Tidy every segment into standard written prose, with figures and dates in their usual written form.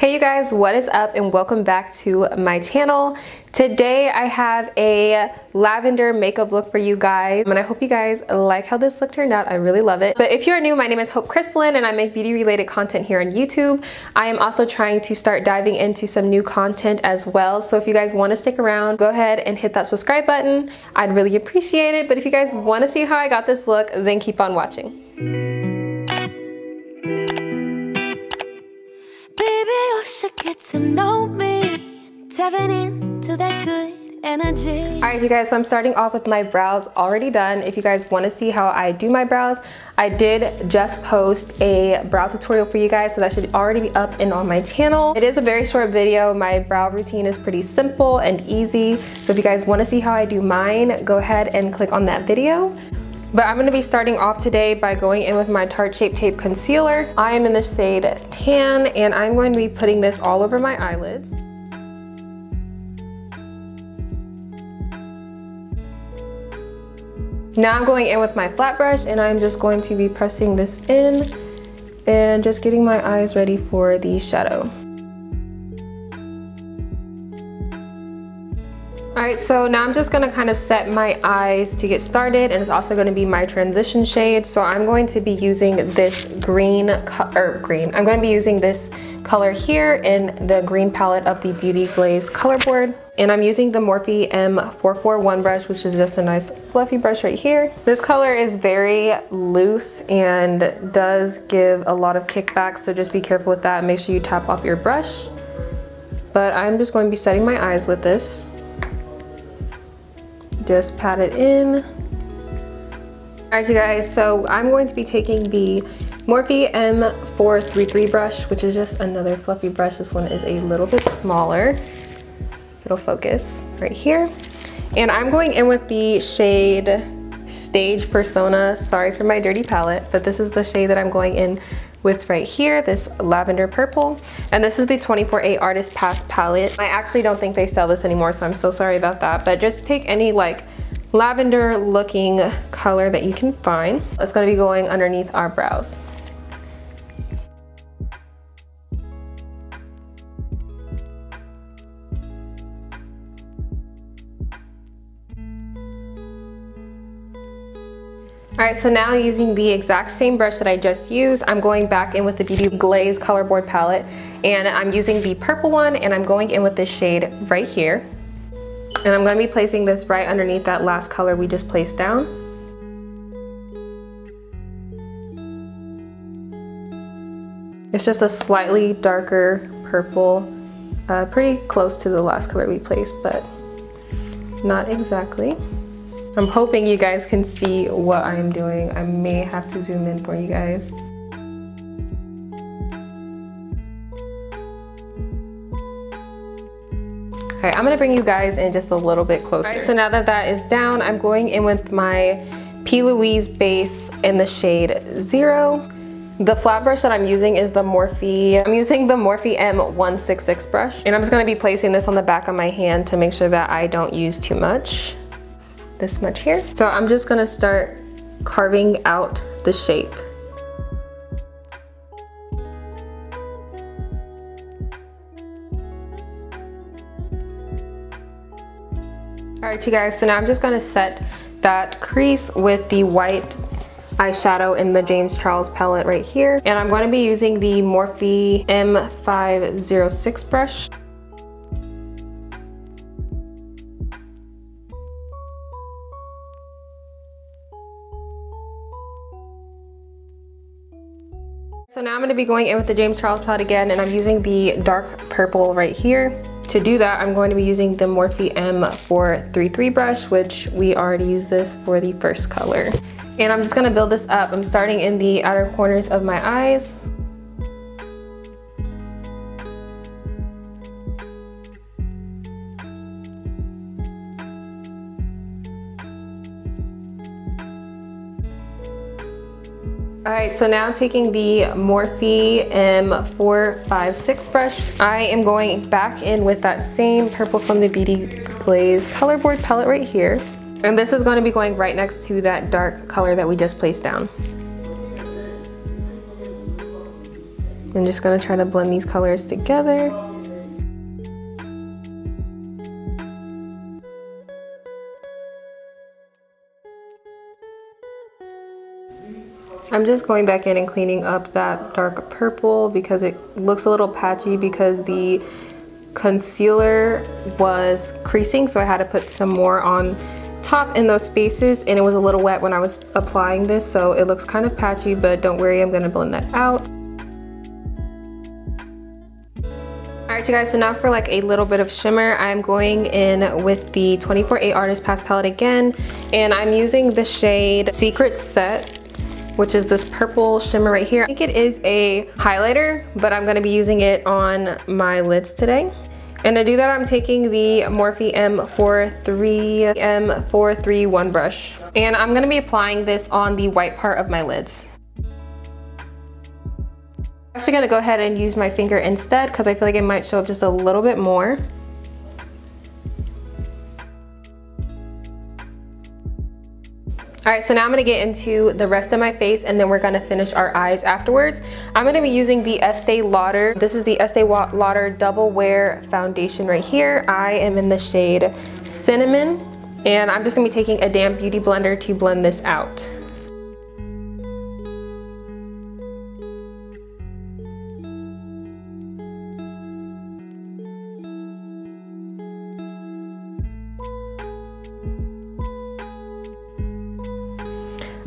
Hey you guys, what is up and welcome back to my channel. Today I have a lavender makeup look for you guys and I hope you guys like how this look turned out. I really love it. But if you're new, my name is Hope Crystalline and I make beauty related content here on YouTube. I am also trying to start diving into some new content as well. So if you guys want to stick around, go ahead and hit that subscribe button. I'd really appreciate it. But if you guys want to see how I got this look, then keep on watching. Get to know me, tapping into that good energy. Alright you guys, so I'm starting off with my brows already done. If you guys want to see how I do my brows, I did just post a brow tutorial for you guys, so that should already be up and on my channel. It is a very short video. My brow routine is pretty simple and easy, so if you guys want to see how I do mine, go ahead and click on that video. But I'm going to be starting off today by going in with my Tarte Shape Tape Concealer. I am in the shade Tan and I'm going to be putting this all over my eyelids. Now I'm going in with my flat brush and I'm just going to be pressing this in and just getting my eyes ready for the shadow. Alright, so now I'm just going to kind of set my eyes to get started, and it's also going to be my transition shade. So I'm going to be using this I'm going to be using this color here in the green palette of the Beauty Glazed color board. And I'm using the Morphe M441 brush, which is just a nice fluffy brush right here. This color is very loose and does give a lot of kickback, so just be careful with that. Make sure you tap off your brush. But I'm just going to be setting my eyes with this. Just pat it in. Alright you guys, so I'm going to be taking the Morphe M433 brush, which is just another fluffy brush. This one is a little bit smaller. It'll focus right here. And I'm going in with the shade Stage Persona. Sorry for my dirty palette, but this is the shade that I'm going in with right here, this lavender purple. And this is the 24A Artist Pass palette. I actually don't think they sell this anymore, so I'm so sorry about that. But just take any like lavender looking color that you can find. It's gonna be going underneath our brows. Alright, so now using the exact same brush that I just used, I'm going back in with the Beauty Glazed color board palette, and I'm using the purple one, and I'm going in with this shade right here. And I'm going to be placing this right underneath that last color we just placed down. It's just a slightly darker purple, pretty close to the last color we placed, but not exactly. I'm hoping you guys can see what I am doing. I may have to zoom in for you guys. Alright, I'm gonna bring you guys in just a little bit closer. Alright, so now that that is down, I'm going in with my P. Louise base in the shade 0. The flat brush that I'm using is the Morphe. I'm using the Morphe M166 brush. And I'm just gonna be placing this on the back of my hand to make sure that I don't use too much. This much here. So I'm just gonna start carving out the shape. Alright you guys, so now I'm just gonna set that crease with the white eyeshadow in the James Charles palette right here. And I'm gonna be using the Morphe M506 brush. So now I'm going to be going in with the James Charles palette again, and I'm using the dark purple right here. To do that, I'm going to be using the Morphe M433 brush, which we already used this for the first color. And I'm just going to build this up. I'm starting in the outer corners of my eyes. Alright, so now taking the Morphe M456 brush, I am going back in with that same purple from the Beauty Glazed color board palette right here. And this is going to be going right next to that dark color that we just placed down. I'm just gonna try to blend these colors together. I'm just going back in and cleaning up that dark purple because it looks a little patchy because the concealer was creasing, so I had to put some more on top in those spaces, and it was a little wet when I was applying this, so it looks kind of patchy, but don't worry, I'm gonna blend that out. Alright you guys, so now for like a little bit of shimmer, I'm going in with the 24A Artist Pass palette again, and I'm using the shade Secret Set, which is this purple shimmer right here. I think it is a highlighter, but I'm gonna be using it on my lids today. And to do that, I'm taking the Morphe M431 brush. And I'm gonna be applying this on the white part of my lids. I'm actually gonna go ahead and use my finger instead because I feel like it might show up just a little bit more. Alright, so now I'm going to get into the rest of my face and then we're going to finish our eyes afterwards. I'm going to be using the Estee Lauder. This is the Estee Lauder Double Wear Foundation right here. I am in the shade Cinnamon, and I'm just going to be taking a damp beauty blender to blend this out.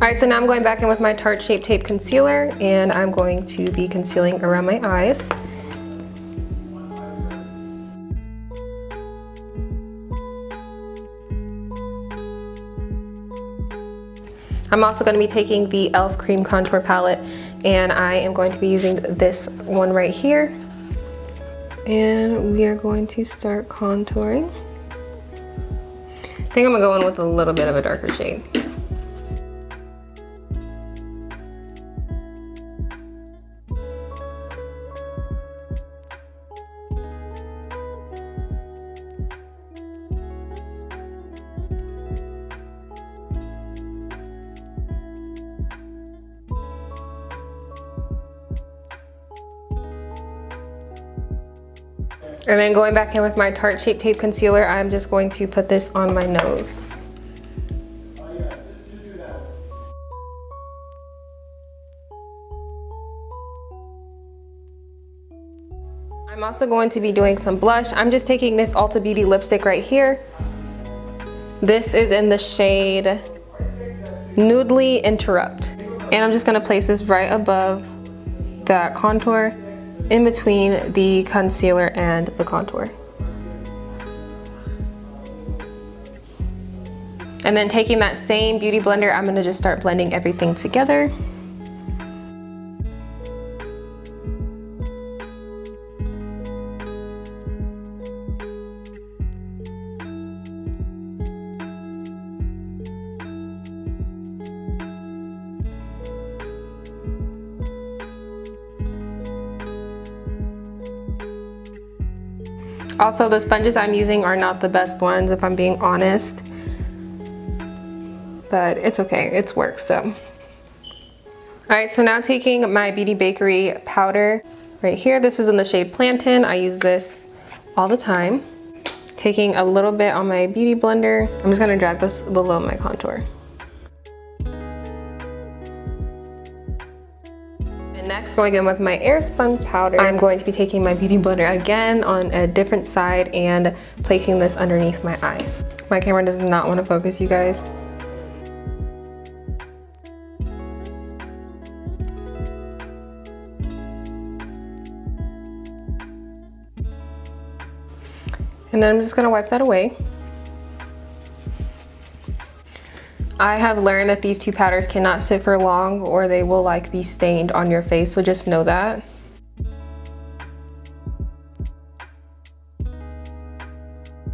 Alright, so now I'm going back in with my Tarte Shape Tape Concealer, and I'm going to be concealing around my eyes. I'm also going to be taking the e.l.f. Cream Contour Palette, and I am going to be using this one right here. And we are going to start contouring. I think I'm going to go in with a little bit of a darker shade. And then going back in with my Tarte Shape Tape Concealer, I'm just going to put this on my nose. I'm also going to be doing some blush. I'm just taking this Ulta Beauty lipstick right here. This is in the shade Nudely Interrupt. And I'm just going to place this right above that contour, in between the concealer and the contour. And then taking that same beauty blender, I'm gonna just start blending everything together. Also, the sponges I'm using are not the best ones, if I'm being honest. But it's okay, it's work, so. Alright, so now taking my Beauty Bakery powder right here. This is in the shade Plantain. I use this all the time. Taking a little bit on my beauty blender. I'm just gonna drag this below my contour. Next, going in with my Airspun powder, I'm going to be taking my beauty blender again on a different side and placing this underneath my eyes. My camera does not want to focus, you guys. And then I'm just going to wipe that away. I have learned that these two powders cannot sit for long or they will like be stained on your face, so just know that.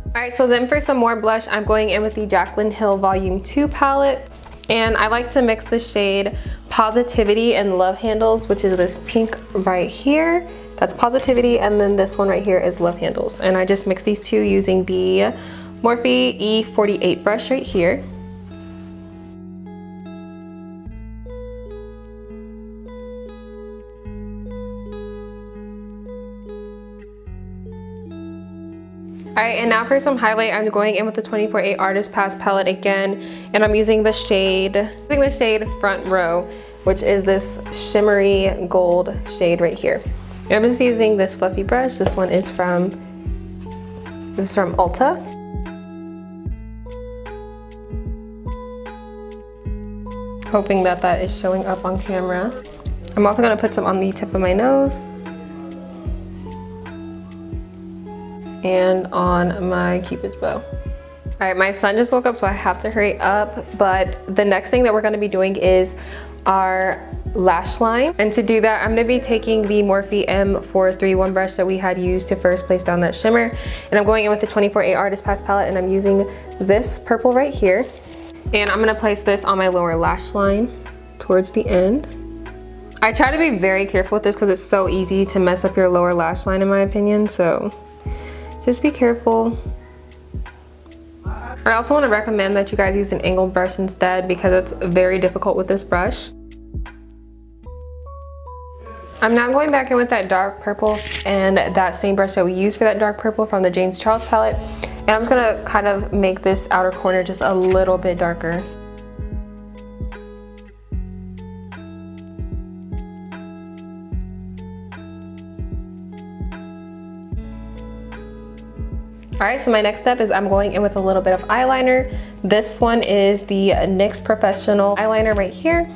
Alright, so then for some more blush, I'm going in with the Jaclyn Hill Volume 2 palette. And I like to mix the shade Positivity and Love Handles, which is this pink right here. That's Positivity, and then this one right here is Love Handles. And I just mix these two using the Morphe E48 brush right here. Alright, and now for some highlight, I'm going in with the 24A Artist Pass palette again, and I'm using the shade Front Row, which is this shimmery gold shade right here. And I'm just using this fluffy brush. This one is from Ulta. Hoping that that is showing up on camera. I'm also gonna put some on the tip of my nose and on my Cupid's bow. All right, my son just woke up, so I have to hurry up, but the next thing that we're gonna be doing is our lash line. And to do that, I'm gonna be taking the Morphe M431 brush that we had used to first place down that shimmer, and I'm going in with the 24A Artist Pass palette, and I'm using this purple right here. And I'm gonna place this on my lower lash line towards the end. I try to be very careful with this because it's so easy to mess up your lower lash line in my opinion, so just be careful. I also want to recommend that you guys use an angled brush instead because it's very difficult with this brush. I'm now going back in with that dark purple and that same brush that we used for that dark purple from the James Charles palette. And I'm just gonna kind of make this outer corner just a little bit darker. Alright, so my next step is I'm going in with a little bit of eyeliner. This one is the NYX Professional eyeliner right here.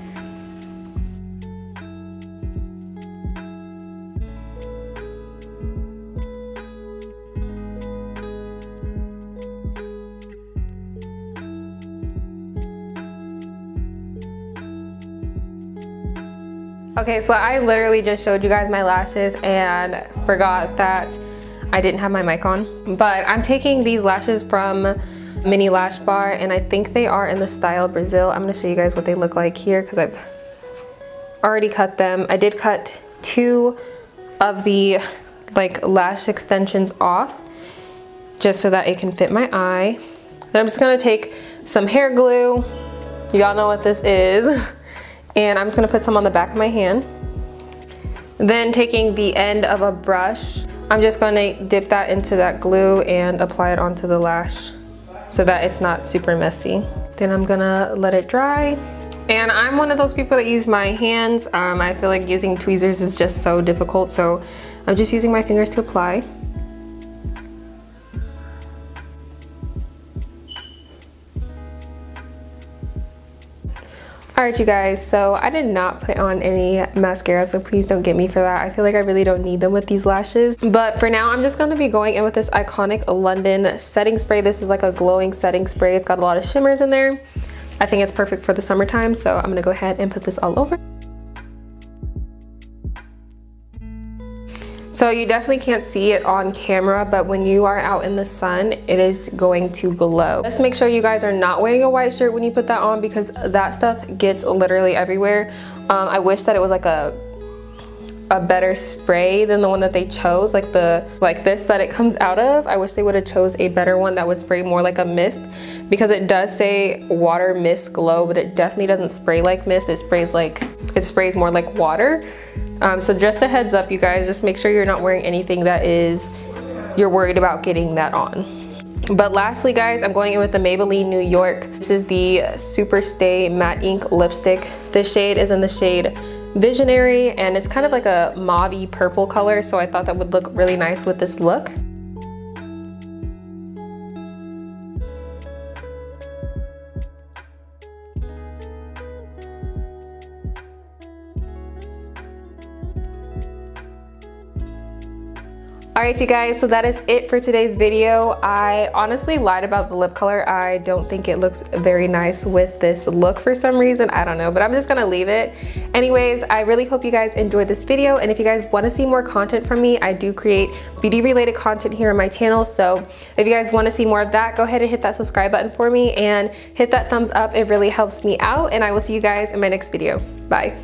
Okay, so I literally just showed you guys my lashes and forgot that I didn't have my mic on. But I'm taking these lashes from Mini Lash Bar, and I think they are in the style Brazil. I'm gonna show you guys what they look like here because I've already cut them. I did cut 2 of the lash extensions off just so that it can fit my eye. Then I'm just gonna take some hair glue. Y'all know what this is. And I'm just gonna put some on the back of my hand. Then taking the end of a brush, I'm just gonna dip that into that glue and apply it onto the lash so that it's not super messy. Then I'm gonna let it dry. And I'm one of those people that use my hands. I feel like using tweezers is just so difficult, so I'm just using my fingers to apply. Alright you guys, so I did not put on any mascara, so please don't get me for that. I feel like I really don't need them with these lashes. But for now, I'm just going to be going in with this iconic London setting spray. This is like a glowing setting spray. It's got a lot of shimmers in there. I think it's perfect for the summertime, so I'm going to go ahead and put this all over. So you definitely can't see it on camera, but when you are out in the sun, it is going to glow. Just make sure you guys are not wearing a white shirt when you put that on because that stuff gets literally everywhere. I wish that it was like a better spray than the one that they chose, like this that it comes out of. I wish they would have chose a better one that would spray more like a mist, because it does say water mist glow, but it definitely doesn't spray like mist. It sprays more like water. So just a heads up, you guys, just make sure you're not wearing anything that you're worried about getting that on. But lastly guys, I'm going in with the Maybelline New York. This is the Super Stay Matte Ink Lipstick. This shade is in the shade Visionary, and it's kind of like a mauve-y purple color, so I thought that would look really nice with this look. Alright you guys, so that is it for today's video. I honestly lied about the lip color. I don't think it looks very nice with this look for some reason. I don't know, but I'm just gonna leave it. Anyways, I really hope you guys enjoyed this video, and if you guys want to see more content from me, I do create beauty related content here on my channel. So if you guys want to see more of that, go ahead and hit that subscribe button for me and hit that thumbs up. It really helps me out, and I will see you guys in my next video. Bye.